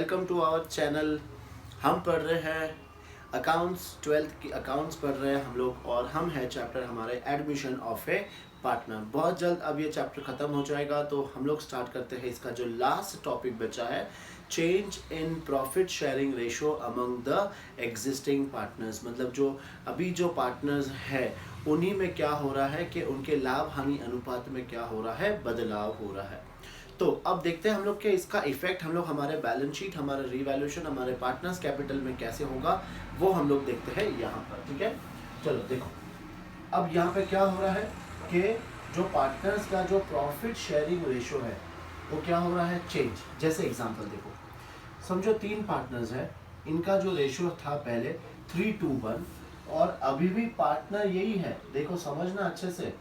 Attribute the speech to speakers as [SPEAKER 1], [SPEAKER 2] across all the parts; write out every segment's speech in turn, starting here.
[SPEAKER 1] Welcome to our channel. हम पढ़ रहे हैं अकाउंट्स, 12th की अकाउंट्स पढ़ रहे हैं हम लोग और हम है चैप्टर हमारे एडमिशन ऑफ ए पार्टनर। बहुत जल्द अब ये चैप्टर ख़त्म हो जाएगा तो हम लोग स्टार्ट करते हैं इसका जो लास्ट टॉपिक बचा है, change in profit sharing ratio among the existing partners. मतलब जो अभी जो पार्टनर्स है उन्हीं में क्या हो रहा है कि उनके लाभ हानि अनुपात में क्या हो रहा है, बदलाव हो रहा है। तो अब देखते हैं हम लोग के इसका इफेक्ट हम लोग हमारे बैलेंस शीट, हमारे रिवैल्यूएशन, हमारे पार्टनर्स कैपिटल में कैसे होगा वो हम लोग देखते हैं यहाँ पर। ठीक है, चलो देखो अब यहाँ पे क्या हो रहा है कि जो पार्टनर्स का जो प्रॉफिट शेयरिंग रेशो है वो क्या हो रहा है, चेंज। जैसे एग्जांपल देखो, समझो 3 पार्टनर्स है, इनका जो रेशो था पहले 3:1 और अभी भी पार्टनर यही है। देखो समझना अच्छे से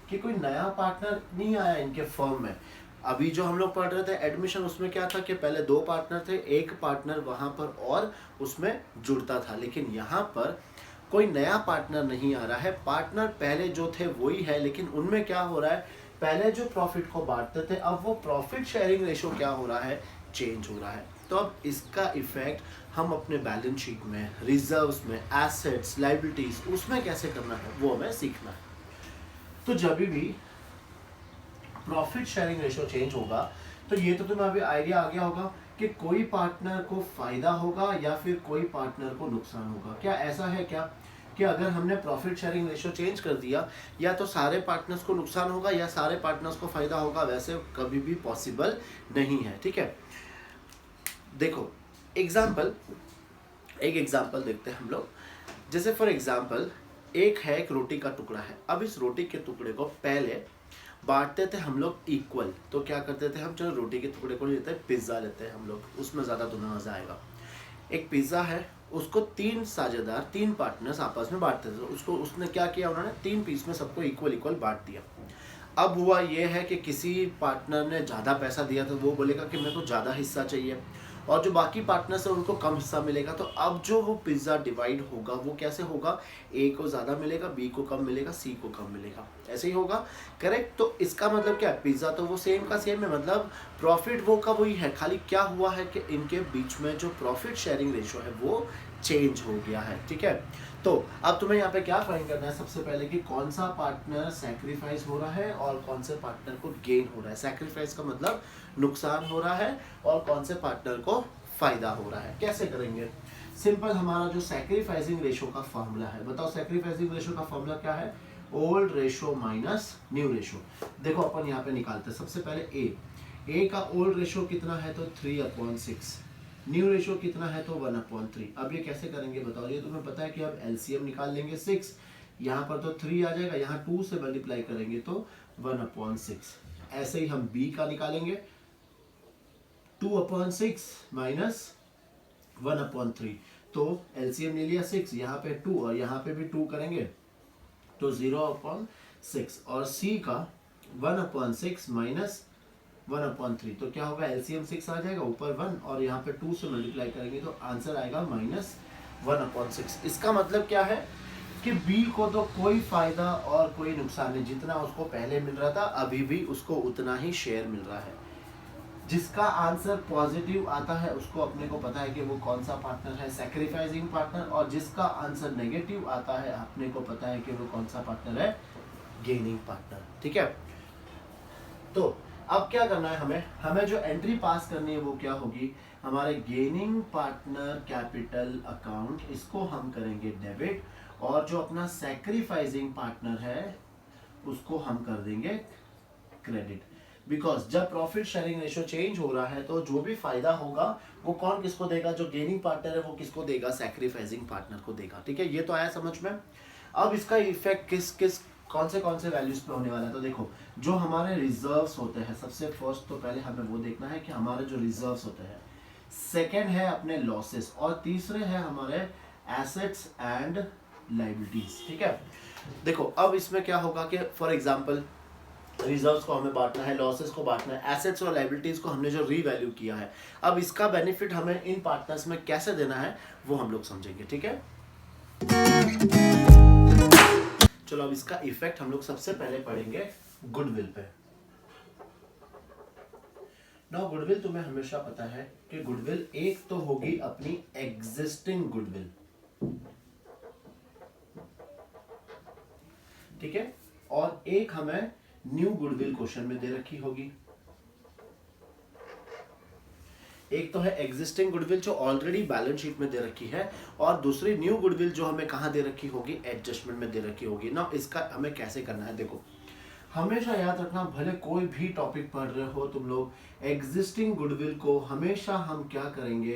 [SPEAKER 1] कि कोई नया पार्टनर नहीं आया इनके फर्म में। अभी जो हम लोग पढ़ रहे थे एडमिशन, उसमें क्या था कि पहले 2 पार्टनर थे, एक पार्टनर वहां पर और उसमें जुड़ता था, लेकिन यहाँ पर कोई नया पार्टनर नहीं आ रहा है। पार्टनर पहले जो थे वही है, लेकिन उनमें क्या हो रहा है, पहले जो प्रॉफिट को बांटते थे अब वो प्रॉफिट शेयरिंग रेशो क्या हो रहा है, चेंज हो रहा है। तो अब इसका इफेक्ट हम अपने बैलेंस शीट में, रिजर्व्स में, एसेट्स, लायबिलिटीज, उसमें कैसे करना है वो हमें सीखना है। तो जब भी प्रॉफिट शेयरिंग रेशो चेंज होगा तो ये तो तुम्हें अभी आइडिया आ गया होगा कि कोई पार्टनर को फायदा होगा या फिर कोई पार्टनर को नुकसान होगा। क्या ऐसा है क्या कि अगर हमने प्रॉफिट शेयरिंग रेशो चेंज कर दिया या तो सारे पार्टनर्स को नुकसान होगा या सारे पार्टनर्स को फायदा होगा? वैसे कभी भी पॉसिबल नहीं है। ठीक है, देखो एक एग्जाम्पल देखते हैं हम लोग। जैसे फॉर एग्जाम्पल एक रोटी का टुकड़ा है। अब इस रोटी के टुकड़े को पहले बांटते थे हम लोग इक्वल। तो क्या करते थे हम, चलो रोटी के टुकड़े को लेते हैं, पिज्ज़ा लेते हैं हम लोग, उसमें ज़्यादा तुम्हें मज़ा आएगा। एक पिज्ज़ा है, उसको 3 साझेदार, 3 पार्टनर्स आपस में बांटते थे। उसको उसने क्या किया, उन्होंने 3 पीस में सबको इक्वल बांट दिया। अब हुआ ये है कि किसी पार्टनर ने ज़्यादा पैसा दिया तो वो बोलेगा कि मेरे को ज़्यादा हिस्सा चाहिए, और जो बाकी पार्टनर्स है उनको कम हिस्सा मिलेगा। तो अब जो वो पिज़्ज़ा डिवाइड होगा वो कैसे होगा, ए को ज़्यादा मिलेगा, बी को कम मिलेगा, सी को कम मिलेगा, ऐसे ही होगा। करेक्ट। तो इसका मतलब क्या है, पिज़्ज़ा तो वो सेम का सेम है, मतलब प्रॉफिट वो का वही है, खाली क्या हुआ है कि इनके बीच में जो प्रॉफिट शेयरिंग रेशो है वो चेंज हो गया है। ठीक है, तो अब तुम्हें यहाँ पे क्या फाइंड करना है, सबसे पहले कि कौन सा पार्टनर सैक्रिफाइस हो रहा है और कौन से पार्टनर को गेन हो रहा है। सैक्रिफाइस का मतलब नुकसान हो रहा है और कौन से पार्टनर को फायदा हो रहा है। कैसे करेंगे, सिंपल, हमारा जो सैक्रिफाइसिंग रेशो का फॉर्मूला है, बताओ सैक्रिफाइसिंग रेशो का फॉर्मूला क्या है, old ratio minus new ratio. देखो अपन यहाँ पे निकालते हैं सबसे पहले ए का ओल्ड रेशो कितना है तो 3/6, न्यू रेशो कितना है तो 1/3। अब ये कैसे करेंगे बताओ, ये तुम्हें पता है कि अब एलसीएम निकाल लेंगे 6, यहाँ पर तो 3 आ जाएगा, यहाँ 2 से मल्टीप्लाई करेंगे तो 1/6। ऐसे ही हम बी का निकालेंगे, 2/6 माइनस 1/3, तो एलसीएम ले लिया 6, यहाँ पे 2 और यहाँ पे भी 2 करेंगे तो 0/6, और सी का 1/6 माइनस 1/3, तो क्या होगा, एलसीएम 6 आ जाएगा, ऊपर 1 और यहाँ पे 2 से मल्टीप्लाई करेंगे तो आंसर आएगा -1/6। इसका मतलब क्या है कि बी को तो कोई फायदा और कोई नुकसान नहीं, जितना उसको पहले मिल रहा था अभी भी उसको उतना ही शेयर मिल रहा है। जिसका आंसर पॉजिटिव आता है उसको अपने को पता है कि वो कौन सा पार्टनर है, सैक्रिफाइसिंग पार्टनर, और जिसका आंसर नेगेटिव आता है अपने को पता है कि वो कौन सा पार्टनर है, गेनिंग पार्टनर। ठीक है, तो अब क्या करना है, हमें जो एंट्री पास करनी है वो क्या होगी, हमारे गेनिंग पार्टनर कैपिटल अकाउंट, इसको हम करेंगे डेबिट, और जो अपना सैक्रिफाइसिंग पार्टनर है उसको हम कर देंगे क्रेडिट। बिकॉज जब प्रॉफिट शेयरिंग रेशो चेंज हो रहा है तो जो भी फायदा होगा वो कौन किसको देगा, जो गेनिंग पार्टनर है वो किसको देगा, सैक्रिफाइसिंग पार्टनर को देगा। ठीक है, ये तो आया समझ में। अब इसका इफेक्ट किस कौन से वैल्यूज पे होने वाला है, तो देखो जो हमारे रिजर्व्स होते हैं, सबसे फर्स्ट तो पहले हमें वो देखना है कि हमारे जो रिजर्व्स होते हैं, सेकंड है अपने लॉसेस, और तीसरे है हमारे एसेट्स एंड लायबिलिटीज। ठीक है, देखो अब इसमें क्या होगा कि फॉर एग्जांपल रिजर्व्स को हमें बांटना है, लॉसेस को बांटना है, एसेट्स और लायबिलिटीज को हमने जो रीवैल्यू किया है, अब इसका बेनिफिट हमें इन पार्टनर्स में कैसे देना है वो हम लोग समझेंगे। ठीक है, चलो अब इसका इफेक्ट हम लोग सबसे पहले पढ़ेंगे गुडविल पे। नाउ गुडविल तुम्हें हमेशा पता है कि गुडविल एक तो होगी अपनी एग्जिस्टिंग गुडविल, ठीक है, और एक हमें न्यू गुडविल क्वेश्चन में दे रखी होगी। एक तो है एग्जिस्टिंग गुडविल जो ऑलरेडी बैलेंस शीट में दे रखी है, और दूसरी न्यू गुडविल जो हमें कहां दे रखी होगी, एडजस्टमेंट में दे रखी होगी। ना इसका हमें कैसे करना है, देखो हमेशा याद रखना, भले कोई भी टॉपिक पढ़ रहे हो तुम लोग, एग्जिस्टिंग गुडविल को हमेशा हम क्या करेंगे,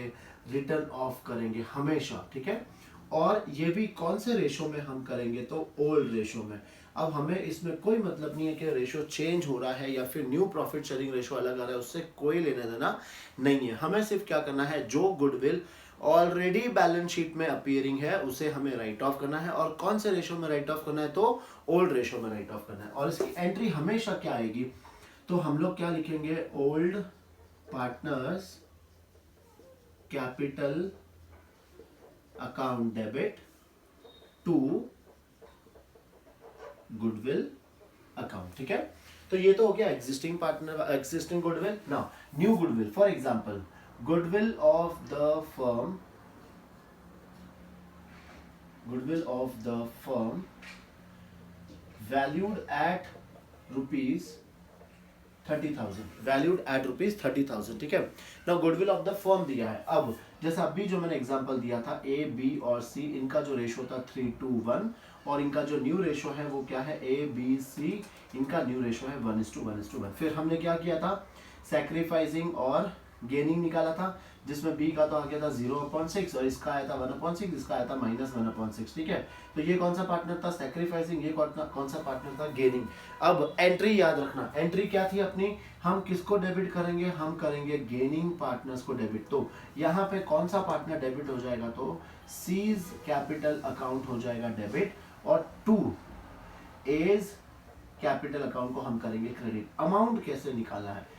[SPEAKER 1] रिटर्न ऑफ करेंगे हमेशा, ठीक है। और ये भी कौन से रेशो में हम करेंगे, तो ओल्ड रेशो में। अब हमें इसमें कोई मतलब नहीं है कि रेशो चेंज हो रहा है या फिर न्यू प्रॉफिट शेयरिंग रेशो अलग आ रहा है, उससे कोई लेना देना नहीं है। हमें सिर्फ क्या करना है, जो गुडविल ऑलरेडी बैलेंस शीट में अपीयरिंग है उसे हमें राइट ऑफ करना है। और कौन से रेशो में राइट ऑफ करना है, तो ओल्ड रेशो में राइट ऑफ करना है। और इसकी एंट्री हमेशा क्या आएगी, तो हम लोग क्या लिखेंगे, old partners capital account debit to goodwill account, ठीक है। तो ये तो हो गया existing partner, existing goodwill. Now new goodwill, for example goodwill of the firm, goodwill of the firm valued at rupees 30,000, valued at rupees 30,000, ठीक है। now goodwill of the firm दिया है। अब जैसा अभी जो मैंने एग्जांपल दिया था, ए बी और सी, इनका जो रेशो था 3:1, और इनका जो न्यू रेशो है वो क्या है, ए बी सी, इनका न्यू रेशो है 1:1:1। फिर हमने क्या किया था, सैक्रिफाइसिंग और गेनिंग निकाला था, जिसमें बी का तो आ गया था 0/6 और इसका आया था 1/6, इसका आया था -1/6, ठीक है। तो ये कौन सा पार्टनर था, सैक्रिफाइसिंग, ये कौन सा पार्टनर था, गेनिंग। अब एंट्री याद रखना, एंट्री क्या थी अपनी, हम किसको डेबिट करेंगे, हम करेंगे गेनिंग पार्टनर्स को डेबिट। तो यहाँ पे कौन सा पार्टनर डेबिट हो जाएगा, तो सीज कैपिटल अकाउंट हो जाएगा डेबिट, और टू एज कैपिटल अकाउंट को हम करेंगे क्रेडिट। अमाउंट कैसे निकाला है,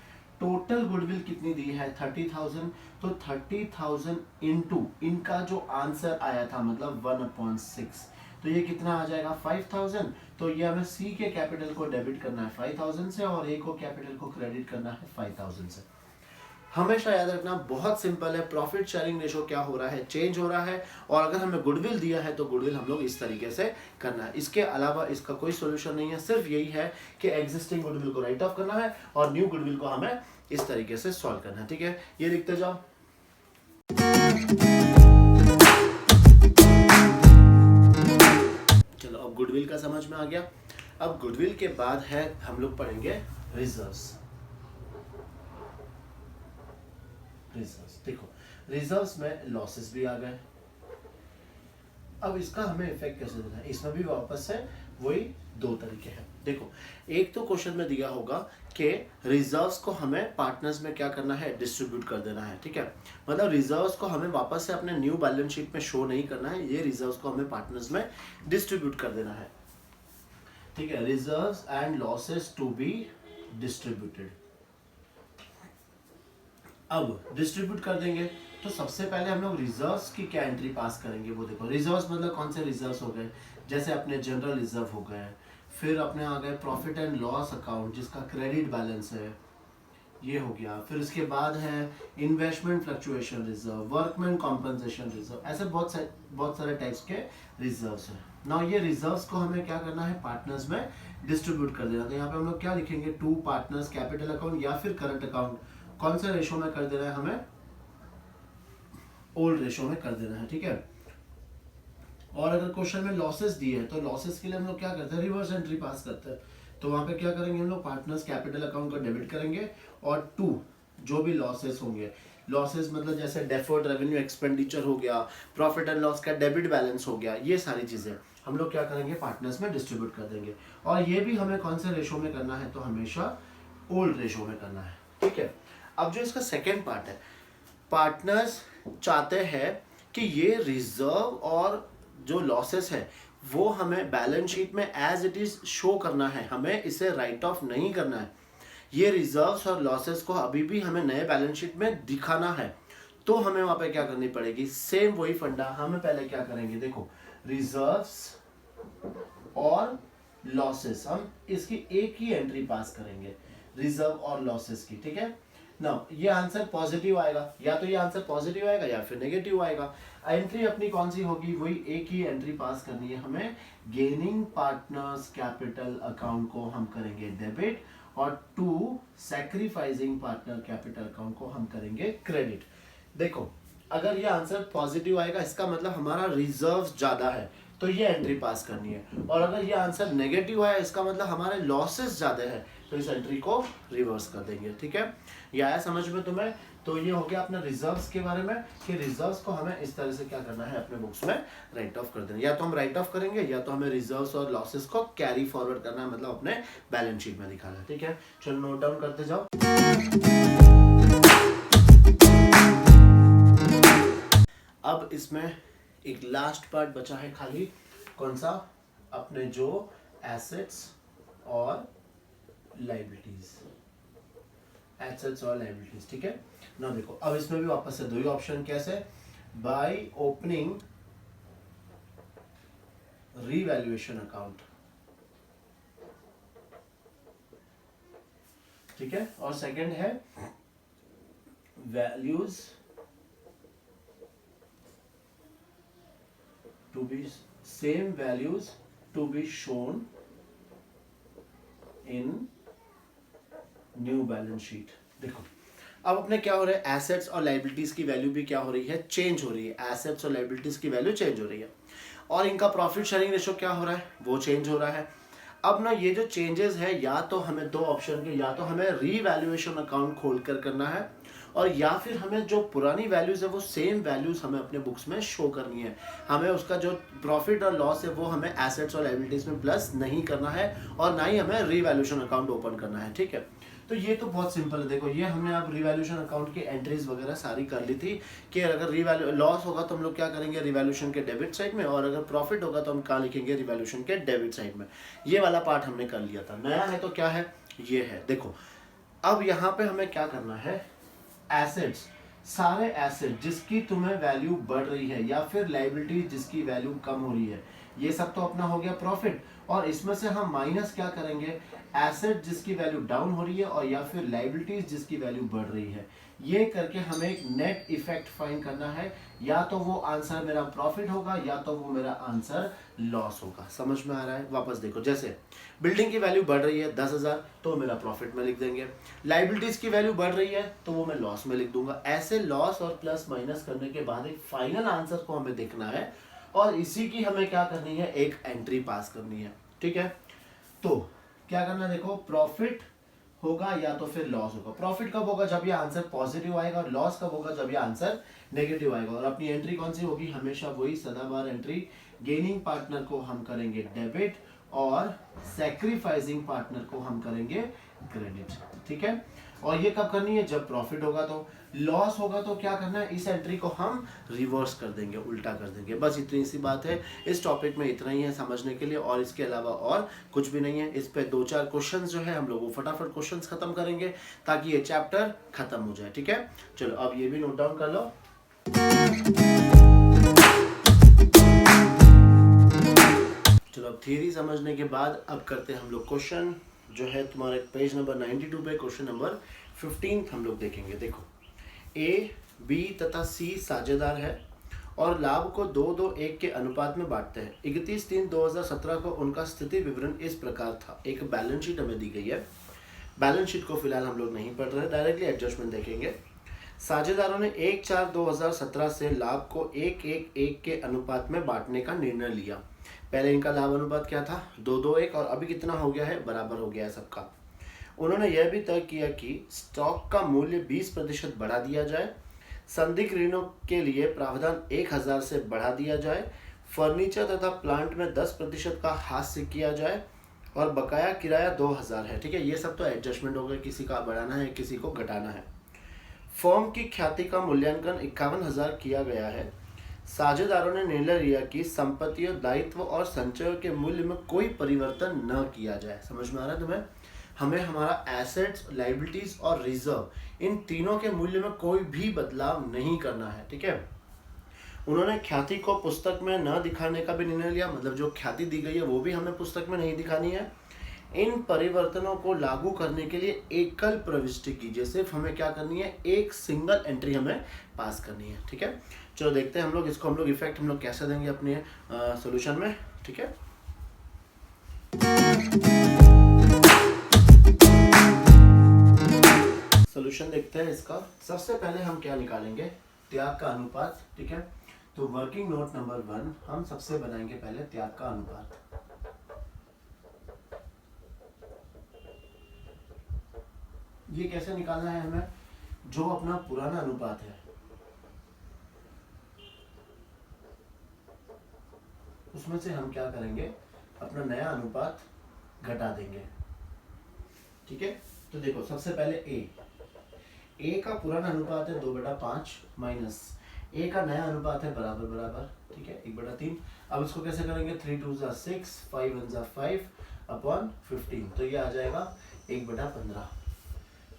[SPEAKER 1] टोटल गुडविल कितनी दी है 30,000, तो 30,000 इंटू इनका जो आंसर आया था मतलब 1/6, तो ये कितना आ जाएगा 5,000। तो ये हमें सी के कैपिटल को डेबिट करना है 5,000 से, और ए को कैपिटल को क्रेडिट करना है 5,000 से। हमेशा याद रखना, बहुत सिंपल है, प्रॉफिट शेयरिंग रेशो क्या हो रहा है, चेंज हो रहा है। और अगर हमें गुडविल दिया है तो गुडविल हम लोग इस तरीके से करना है, इसके अलावा इसका कोई सोल्यूशन नहीं है। सिर्फ यही है कि एग्जिस्टिंग गुडविल को राइट ऑफ करना है और न्यू गुडविल को हमें इस तरीके से सॉल्व करना है, ठीक है। ये लिखते जाओ। चलो अब गुडविल का समझ में आ गया। अब गुडविल के बाद है हम लोग पढ़ेंगे रिजर्व्स। रिजर्व्स देखो, रिजर्व्स में लॉसेस भी आ गए। अब इसका हमें इफेक्ट कैसे देना है, इसमें भी वापस से वही दो तरीके हैं। देखो, एक तो क्वेश्चन में दिया होगा कि रिजर्व्स को हमें पार्टनर्स में क्या करना है, डिस्ट्रीब्यूट कर देना है, ठीक है। मतलब रिजर्व्स को हमें वापस से अपने न्यू बैलेंस शीट में शो नहीं करना है, ये रिजर्व्स को हमें पार्टनर्स में डिस्ट्रीब्यूट कर देना है, ठीक है। Reserves and losses to be distributed. अब डिस्ट्रीब्यूट कर देंगे तो सबसे पहले हम लोग रिजर्व्स की क्या एंट्री पास करेंगे, वो देखो। रिजर्व्स मतलब कौन से रिजर्व्स हो गए, जैसे अपने जनरल रिजर्व हो गए, फिर अपने आ गए प्रॉफिट एंड लॉस अकाउंट जिसका क्रेडिट बैलेंस है, ये हो गया। फिर इसके बाद है investment fluctuation reserve, workman compensation reserve, ऐसे बहुत सारे टाइप्स के रिजर्व्स हैं। नाउ ये रिजर्व्स को हमें क्या करना है, पार्टनर्स में डिस्ट्रीब्यूट कर देना। तो यहाँ पे हम लोग क्या लिखेंगे, टू पार्टनर्स कैपिटल अकाउंट या फिर करंट अकाउंट, कौन सा रेशो में कर देना है, हमें ओल्ड रेशो में कर देना है, ठीक है। और अगर क्वेश्चन में लॉसेस दिए है तो लॉसेस के लिए हम लोग क्या करते हैं, रिवर्स एंट्री पास करते हैं। तो वहां पे क्या करेंगे हम लोग, पार्टनर्स कैपिटल अकाउंट को डेबिट करेंगे, और टू जो भी लॉसेस होंगे, लॉसेस मतलब जैसे डेफर्ड रेवेन्यू एक्सपेंडिचर हो गया, प्रॉफिट एंड लॉस का डेबिट बैलेंस हो गया, ये सारी चीजें हम लोग क्या करेंगे, पार्टनर्स में डिस्ट्रीब्यूट कर देंगे। और ये भी हमें कौन से रेशो में करना है, तो हमेशा ओल्ड रेशो में करना है, ठीक है। अब जो इसका सेकेंड पार्ट है, पार्टनर्स चाहते हैं कि ये रिजर्व और जो लॉसेस है वो हमें बैलेंस शीट में एज इट इज शो करना है, हमें इसे राइट ऑफ नहीं करना है। ये रिजर्व्स और लॉसेस को अभी भी हमें नए बैलेंस शीट में दिखाना है। तो हमें वहां पे क्या करनी पड़ेगी, सेम वही फंडा। हमें पहले क्या करेंगे, देखो रिजर्व्स और लॉसेस, हम इसकी एक ही एंट्री पास करेंगे, रिजर्व और लॉसेस की, ठीक है। ना ये आंसर पॉजिटिव आएगा, या तो ये आंसर पॉजिटिव आएगा या फिर नेगेटिव आएगा। एंट्री अपनी कौन सी होगी, वही एक ही एंट्री पास करनी है हमें, गेनिंग पार्टनर्स कैपिटल अकाउंट को हम करेंगे डेबिट और to sacrificing partner capital account को हम करेंगे क्रेडिट। देखो अगर ये आंसर पॉजिटिव आएगा इसका मतलब हमारा रिजर्व ज्यादा है तो ये एंट्री पास करनी है, और अगर ये आंसर नेगेटिव है इसका मतलब हमारे लॉसेस ज्यादा है तो इस एंट्री को रिवर्स कर देंगे। ठीक है, ये आया समझ में तुम्हें? तो ये हो गया अपना रिजर्व्स के बारे में कि रिजर्व्स को हमें इस तरह से क्या करना है, अपने बुक्स में राइट ऑफ कर देना, या तो हम राइट ऑफ करेंगे या तो हमें रिजर्व्स और लॉसेस को कैरी फॉरवर्ड करना है, मतलब अपने बैलेंस शीट में दिखाना है। ठीक है, चलो नोट डाउन करते जाओ। अब इसमें एक लास्ट पार्ट बचा है खाली, कौन सा, अपने जो एसेट्स और लाइबिलिटीज, एसेट्स और लाइबिलिटीज। ठीक है ना, देखो अब इसमें भी वापस से दो ही ऑप्शन, कैसे, बाय ओपनिंग रीवैल्यूएशन अकाउंट। ठीक है, और सेकंड है values to be same values to be shown in new balance sheet। देखो अब अपने क्या हो रहा है, एसेट्स और लाइबिलिटीज की वैल्यू भी क्या हो रही है, चेंज हो रही है, एसेट्स और लाइबिलिटीज की वैल्यू चेंज हो रही है, और इनका प्रॉफिट शेयरिंग रेशो क्या हो रहा है, वो चेंज हो रहा है। अब ना ये जो चेंजेस है, या तो हमें दो ऑप्शन के, या तो हमें रीवैल्यूएशन अकाउंट खोलकर करना है, और या फिर हमें जो पुरानी वैल्यूज है वो सेम वैल्यूज हमें अपने बुक्स में शो करनी है। हमें उसका जो प्रॉफिट और लॉस है वो हमें एसेट्स और लायबिलिटीज में प्लस नहीं करना है, और ना ही हमें रीवैल्यूएशन अकाउंट ओपन करना है। ठीक है, तो ये तो बहुत सिंपल है। देखो ये हमने अब रिवैल्यूएशन अकाउंट की एंट्रीज वगैरह सारी कर ली थी कि अगर रिवैल्यू लॉस होगा तो हम लोग क्या करेंगे, रिवैल्यूएशन के डेबिट साइड में, और अगर प्रॉफिट होगा तो हम कहाँ लिखेंगे, रिवैल्यूएशन के डेबिट साइड में। ये वाला पार्ट हमने कर लिया था। नया है तो क्या है, ये है। देखो अब यहाँ पे हमें क्या करना है, एसेट्स, सारे एसेट जिसकी तुम्हें वैल्यू बढ़ रही है या फिर लायबिलिटी जिसकी वैल्यू कम हो रही है, ये सब तो अपना हो गया प्रॉफिट, और इसमें से हम माइनस क्या करेंगे, एसेट जिसकी वैल्यू डाउन हो रही है और या फिर लायबिलिटीज जिसकी वैल्यू बढ़ रही है। ये करके हमें एक नेट इफेक्ट फाइंड करना है, या तो वो आंसर मेरा प्रॉफिट होगा या तो वो मेरा आंसर लॉस होगा। समझ में आ रहा है? वापस देखो, जैसे बिल्डिंग की वैल्यू बढ़ रही है 10,000 तो मेरा प्रॉफिट में लिख देंगे, लायबिलिटीज की वैल्यू बढ़ रही है तो वो मैं लॉस में लिख दूंगा। ऐसे लॉस और प्लस माइनस करने के बाद एक फाइनल आंसर को हमें देखना है, और इसी की हमें क्या करनी है, एक एंट्री पास करनी है। ठीक है, तो क्या करना है, देखो प्रॉफिट होगा या तो फिर लॉस होगा। प्रॉफिट कब होगा, जब ये आंसर पॉजिटिव आएगा, और लॉस कब होगा, जब ये आंसर नेगेटिव आएगा। और अपनी एंट्री कौन सी होगी, हमेशा वही सदाबहार एंट्री, गेनिंग पार्टनर को हम करेंगे डेबिट और सैक्रिफाइसिंग पार्टनर को हम करेंगे क्रेडिट। ठीक है, और ये कब करनी है, जब प्रॉफिट होगा। तो लॉस होगा तो क्या करना है, इस एंट्री को हम रिवर्स कर देंगे, उल्टा कर देंगे। बस इतनी सी बात है। इस टॉपिक में इतना ही है समझने के लिए, और इसके अलावा और कुछ भी नहीं है। इस पे 2-4 क्वेश्चंस जो है हम लोग वो फटाफट क्वेश्चंस खत्म करेंगे ताकि ये चैप्टर खत्म हो जाए। ठीक है, चलो अब ये भी नोट डाउन कर लो। चलो अब थ्योरी समझने के बाद अब करते हैं हम लोग क्वेश्चन, जो है तुम्हारे पेज नंबर 92 पे क्वेश्चन नंबर 15 हम लोग देखेंगे। देखो ए, बी तथा सी साझेदार है और लाभ को 2-2-1 के अनुपात में बांटते हैं। 31/3/2017 को उनका स्थिति विवरण इस प्रकार था। एक बैलेंस शीट हमें दी गई है। बैलेंस शीट को फिलहाल हम लोग नहीं पढ़ रहे, डायरेक्टली एडजस्टमेंट देखेंगे। साझेदारों ने 1/4/2017 से लाभ को 1-1-1 के अनुपात में बांटने का निर्णय लिया। पहले इनका लाभ अनुपात क्या था, 2-2-1, और अभी कितना हो गया है, बराबर हो गया है सबका। उन्होंने यह भी तय किया कि स्टॉक का मूल्य 20% बढ़ा दिया जाए, संदिग्ध ऋणों के लिए प्रावधान 1000 से बढ़ा दिया जाए, फर्नीचर तथा प्लांट में 10% का हास्य किया जाए, और बकाया किराया 2000 है। ठीक है, ये सब तो एडजस्टमेंट हो गया, किसी का बढ़ाना है किसी को घटाना है। फर्म की ख्याति का मूल्यांकन 51,000 किया गया है। साझेदारों ने निर्णय लिया कि संपत्तियों, दायित्व और संचयों के मूल्य में कोई परिवर्तन न किया जाए। समझ में आ रहा है तुम्हें? हमें हमारा एसेट्स, लायबिलिटीज और रिजर्व, इन तीनों के मूल्य में कोई भी बदलाव नहीं करना है। ठीक है, उन्होंने ख्याति को पुस्तक में न दिखाने का भी निर्णय लिया, मतलब जो ख्याति दी गई है वो भी हमें पुस्तक में नहीं दिखानी है। इन परिवर्तनों को लागू करने के लिए एकल प्रविष्टि कीजिए। सिर्फ हमें क्या करनी है, एक सिंगल एंट्री हमें पास करनी है। ठीक है, चलो देखते हैं हम लोग इसको, हम लोग इफेक्ट हम लोग कैसे देंगे अपने सॉल्यूशन में। ठीक है, सॉल्यूशन देखते हैं इसका। सबसे पहले हम क्या निकालेंगे, त्याग का अनुपात। ठीक है, तो वर्किंग नोट नंबर 1 हम सबसे बनाएंगे पहले त्याग का अनुपात। ये कैसे निकालना है हमें, जो अपना पुराना अनुपात है उसमें से हम क्या करेंगे, अपना नया अनुपात घटा देंगे। ठीक है, तो देखो सबसे पहले ए का पुराना अनुपात है 2/5 माइनस ए का नया अनुपात है बराबर बराबर। ठीक है, 1/3। अब इसको कैसे करेंगे, 3 2 6, 5 1 5 अपॉन 15, तो ये आ जाएगा 1/15।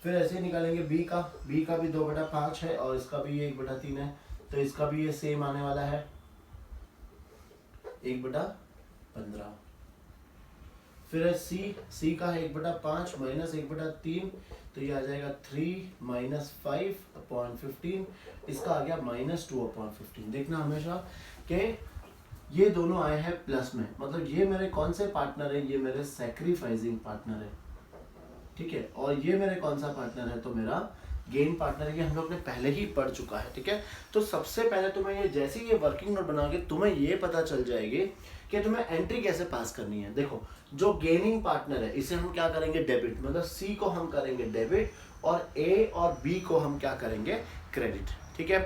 [SPEAKER 1] फिर ऐसे ही निकालेंगे बी का भी 2/5 है और इसका भी ये 1/3 है, तो इसका भी ये सेम आने वाला है 1/15। फिर है सी का है 1/5 माइनस 1/3, तो ये आ जाएगा 3 - 5 अपॉन 15, इसका आ गया -2 अपॉन 15। देखना हमेशा कि ये दोनों आए हैं प्लस में, मतलब ये मेरे कौन से पार्टनर है, ये मेरे सैक्रिफाइसिंग पार्टनर है। ठीक है, और ये मेरे कौन सा पार्टनर है, तो मेरा गेन पार्टनर है, ये हम लोग ने पहले ही पढ़ चुका है। ठीक है, तो सबसे पहले तुम्हें ये जैसे ही ये वर्किंग नोट बनाओगे तुम्हें ये पता चल जाएगी कि तुम्हें एंट्री कैसे पास करनी है। देखो जो गेनिंग पार्टनर है इसे हम क्या करेंगे, डेबिट, मतलब सी को हम करेंगे डेबिट और ए और बी को हम क्या करेंगे, क्रेडिट। ठीक है,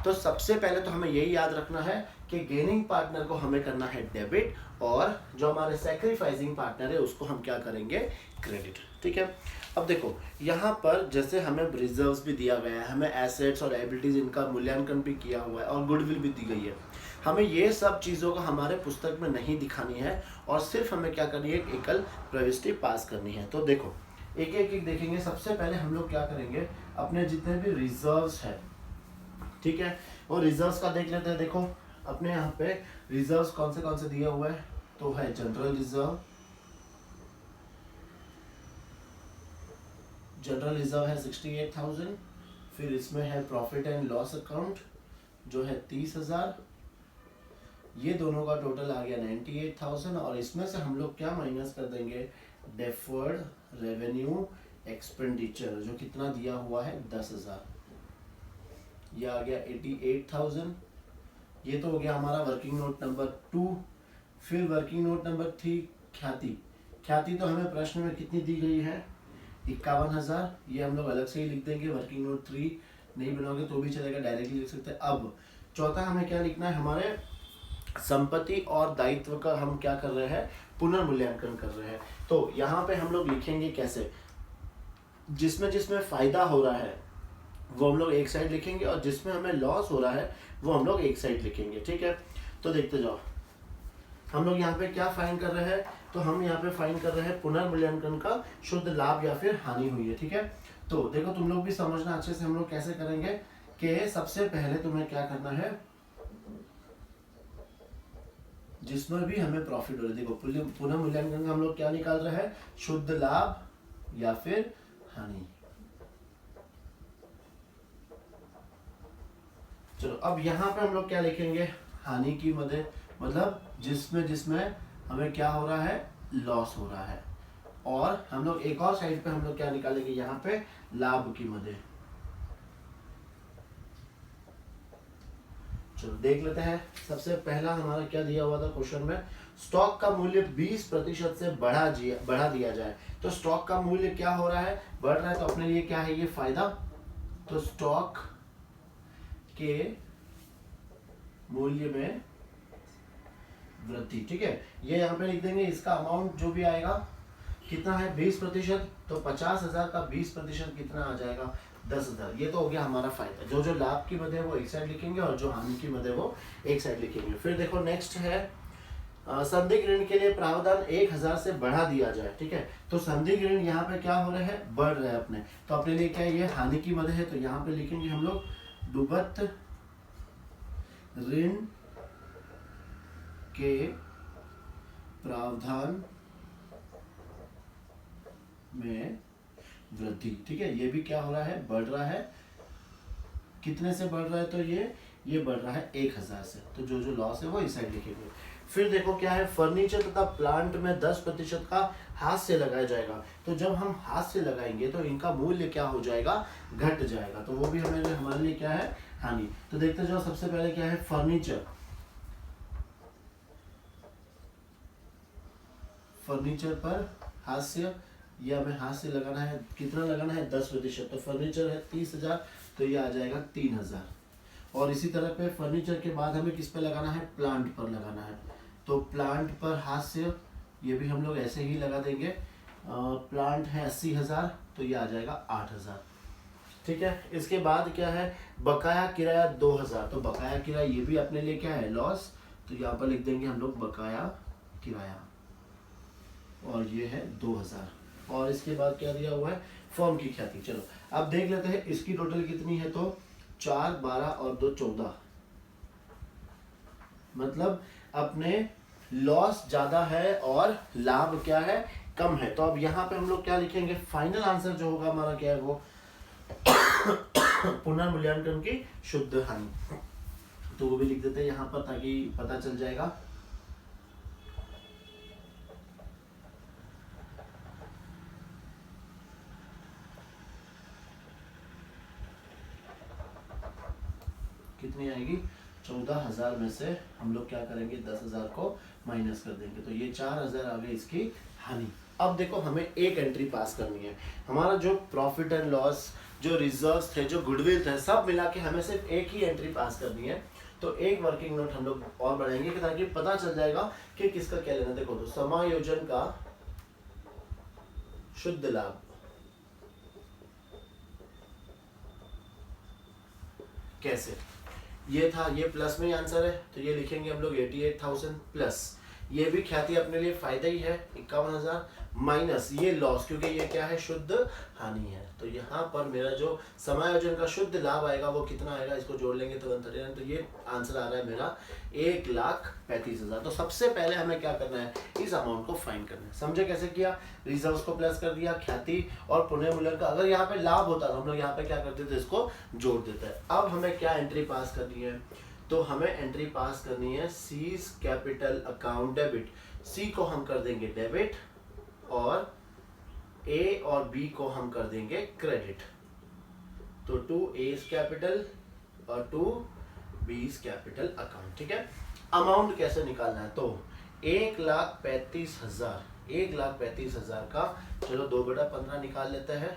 [SPEAKER 1] तो सबसे पहले तो हमें यही याद रखना है कि गेनिंग पार्टनर को हमें करना है डेबिट और जो हमारे सैक्रिफाइसिंग पार्टनर है उसको हम क्या करेंगे, क्रेडिट। ठीक है, अब देखो यहाँ पर जैसे हमें रिजर्व्स भी दिया गया है, हमें एसेट्स और एबिलिटीज इनका मूल्यांकन भी किया हुआ है और गुडविल भी दी गई है। हमें ये सब चीज़ों को हमारे पुस्तक में नहीं दिखानी है और सिर्फ हमें क्या करनी है, एक एकल प्रविष्टि पास करनी है। तो देखो एक एक देखेंगे। सबसे पहले हम लोग क्या करेंगे, अपने जितने भी रिजर्व्स है, ठीक है, वो रिजर्व्स का देख लेते हैं। देखो अपने यहाँ पे रिजर्व्स कौन से दिए हुए हैं, तो है जनरल रिजर्व, है 68,000। फिर इसमें है प्रॉफिट एंड लॉस अकाउंट जो है 30,000, ये दोनों का टोटल आ गया 98,000 और इसमें से हम लोग क्या माइनस कर देंगे, डेफर्ड रेवेन्यू एक्सपेंडिचर जो कितना दिया हुआ है 10,000, ये आ गया 88,000। ये तो हो गया हमारा वर्किंग नोट नंबर 2। फिर वर्किंग नोट नंबर 3 ख्याति तो हमें प्रश्न में कितनी दी गई है, 51,000, ये हम लोग अलग से ही लिख देंगे। वर्किंग नोट 3 नहीं बनाओगे तो भी चलेगा, डायरेक्टली लिख सकते हैं। अब चौथा हमें क्या लिखना है, हमारे संपत्ति और दायित्व का हम क्या कर रहे हैं, पुनर्मूल्यांकन कर रहे हैं। तो यहाँ पे हम लोग लिखेंगे कैसे, जिसमें जिसमें फायदा हो रहा है वो हम लोग एक साइड लिखेंगे और जिसमें हमें लॉस हो रहा है वो हम लोग एक साइड लिखेंगे। ठीक है, तो देखते जाओ हम लोग यहाँ पे क्या फाइंड कर रहे हैं, तो हम यहाँ पे फाइंड कर रहे हैं पुनर्मूल्यांकन का शुद्ध लाभ या फिर हानि हुई है। ठीक है, तो देखो तुम लोग भी समझना अच्छे से हम लोग कैसे करेंगे कि सबसे पहले तुम्हें क्या करना है, जिसमें भी हमें प्रॉफिट हो रहा है, देखो पुनर्मूल्यांकन का हम लोग क्या निकाल रहे हैं, शुद्ध लाभ या फिर हानि। चलो अब यहाँ पे हम लोग क्या लिखेंगे, हानि की मदे, मतलब जिसमें जिसमें हमें क्या हो रहा है, लॉस हो रहा है। और हम लोग एक और साइड पे हम लोग क्या निकालेंगे, यहाँ पे लाभ की मदे। चलो देख लेते हैं। सबसे पहला हमारा क्या दिया हुआ था क्वेश्चन में, स्टॉक का मूल्य 20% से बढ़ा दिया जाए। तो स्टॉक का मूल्य क्या हो रहा है, बढ़ रहा है, तो अपने लिए क्या है, ये फायदा। तो स्टॉक के मूल्य में वृद्धि। ठीक है, ये यहाँ पे लिख देंगे। इसका अमाउंट जो भी आएगा कितना है, 20%, तो 50,000 का 20% कितना आ जाएगा, 10,000। ये तो हो गया हमारा फायदा। जो जो लाभ की मद है वो एक साइड लिखेंगे और जो हानि की मद है वो एक साइड लिखेंगे। फिर देखो नेक्स्ट है संदिग्ध ऋण के लिए प्रावधान 1,000 से बढ़ा दिया जाए। ठीक है, तो संदिग्ध ऋण यहाँ पे क्या हो रहा है, बढ़ रहा है अपने, तो अपने लिए क्या है, ये हानि की मद है, तो यहाँ पे लिखेंगे हम लोग डूबत ऋण के प्रावधान में वृद्धि। ठीक है, ये भी क्या हो रहा है, बढ़ रहा है। कितने से बढ़ रहा है, तो ये बढ़ रहा है 1000 से। तो जो जो लॉस है वो इस साइड लिखेंगे। फिर देखो क्या है, फर्नीचर तथा प्लांट में 10% का हाथ से लगाया जाएगा। तो जब हम हाथ से लगाएंगे तो इनका मूल्य क्या हो जाएगा, घट जाएगा। तो वो भी हमारे लिए क्या है, हानि। तो देखते जाओ, सबसे पहले क्या है, फर्नीचर। फर्नीचर पर हाथ से, ये हमें हाथ से लगाना है, कितना लगाना है, 10%। तो फर्नीचर है 30,000, तो ये आ जाएगा 3000। और इसी तरह पे फर्नीचर के बाद हमें किस पे लगाना है, प्लांट पर लगाना है। तो प्लांट पर हाथ से, ये भी हम लोग ऐसे ही लगा देंगे। प्लांट है 80,000, तो ये आ जाएगा 8000। ठीक है, इसके बाद क्या है, बकाया किराया 2000। तो बकाया किराया ये भी अपने लिए क्या है, लॉस। तो यहाँ पर लिख देंगे हम लोग बकाया किराया, और ये है 2000। और इसके बाद क्या दिया हुआ है, फर्म की ख्याति। चलो अब देख लेते हैं इसकी टोटल कितनी है। तो 4, 12 और 2, 14। मतलब अपने लॉस ज्यादा है और लाभ क्या है, कम है। तो अब यहाँ पे हम लोग क्या लिखेंगे, फाइनल आंसर जो होगा हमारा क्या है, वो पुनर्मूल्यांकन की शुद्ध हानि। तो वो भी लिख देते हैं यहाँ पर, ताकि पता चल जाएगा। कितनी आएगी, 14,000 में से हम लोग क्या करेंगे, 10,000 को माइनस कर देंगे। तो ये 4,000 आ गई इसकी हानि। अब देखो हमें एक एंट्री पास करनी है। हमारा जो प्रॉफिट एंड लॉस, जो रिजर्व्स थे, जो गुडविल थे, सब मिला के हमें सिर्फ एक ही एंट्री पास करनी है। तो एक वर्किंग नोट हम लोग और बढ़ाएंगे ताकि पता चल जाएगा कि किसका क्या लेना। देखो, तो समायोजन का शुद्ध लाभ कैसे, ये था, ये प्लस में आंसर है। तो ये लिखेंगे हम लोग 88,000 प्लस, ये भी ख्याति अपने लिए फायदा ही है 51,000, माइनस ये लॉस, क्योंकि ये क्या है, शुद्ध हानि है। तो यहाँ पर मेरा जो समायोजन का शुद्ध लाभ आएगा वो कितना आएगा, इसको जोड़ लेंगे तो 139। तो ये आंसर आ रहा है मेरा 1,35,000। तो सबसे पहले हमें क्या करना है, इस अमाउंट को फाइंड करना है। समझे कैसे किया, रिजर्व्स को प्लस कर दिया, ख्याति और पुनर्मूल्यांकन का। अगर यहाँ पे लाभ होता तो हम लोग यहाँ पे क्या करते थे, इसको जोड़ देते हैं। अब हमें क्या एंट्री पास करनी है, तो हमें एंट्री पास करनी है सीज कैपिटल अकाउंट डेबिट। सी को हम कर देंगे डेबिट, और ए और बी को हम कर देंगे क्रेडिट। तो 2 A's कैपिटल और 2 B's कैपिटल अकाउंट। ठीक है, अमाउंट कैसे निकालना है, तो 1,35,000, 1,35,000 का चलो 2/15 निकाल लेते हैं।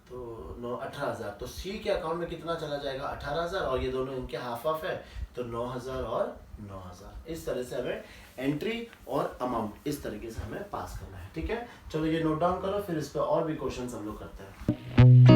[SPEAKER 1] तो 18,000। तो सी के अकाउंट में कितना चला जाएगा, 18,000, और ये दोनों इनके हाफ हाफ है, तो 9,000 और 9,000। इस तरह से हमें एंट्री और अमाउंट इस तरीके से हमें पास करना है। ठीक है, चलो ये नोट डाउन करो, फिर इस पर और भी क्वेश्चंस हम लोग करते हैं।